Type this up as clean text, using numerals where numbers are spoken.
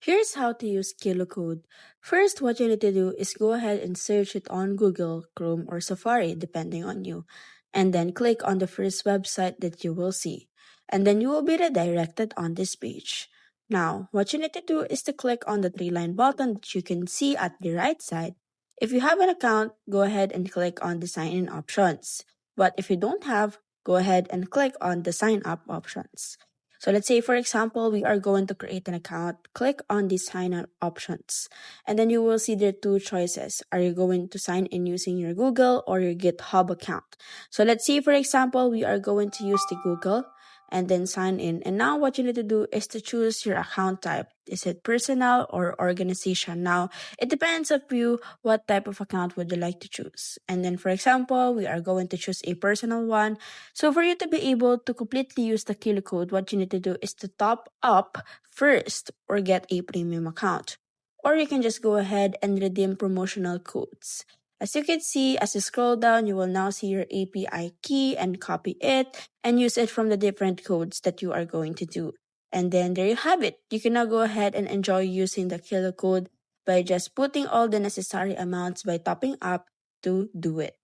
Here's how to use KiloCode. First, what you need to do is go ahead and search it on Google, Chrome, or Safari, depending on you. And then click on the first website that you will see. And then you will be redirected on this page. Now, what you need to do is to click on the three-line button that you can see at the right side. If you have an account, go ahead and click on the sign-in options. But if you don't have, go ahead and click on the sign-up options. So let's say, for example, we are going to create an account. Click on the sign up options. And then you will see there are two choices. Are you going to sign in using your Google or your GitHub account? So let's say, for example, we are going to use the Google and then sign in. And now what you need to do is to choose your account type. Is it personal or organization? Now, it depends of you what type of account would you like to choose. And then, for example, we are going to choose a personal one. So for you to be able to completely use the KiloCode, what you need to do is to top up first or get a premium account. Or you can just go ahead and redeem promotional codes. As you can see, as you scroll down, you will now see your API key and copy it and use it from the different codes that you are going to do. And then there you have it. You can now go ahead and enjoy using the KiloCode by just putting all the necessary amounts by topping up to do it.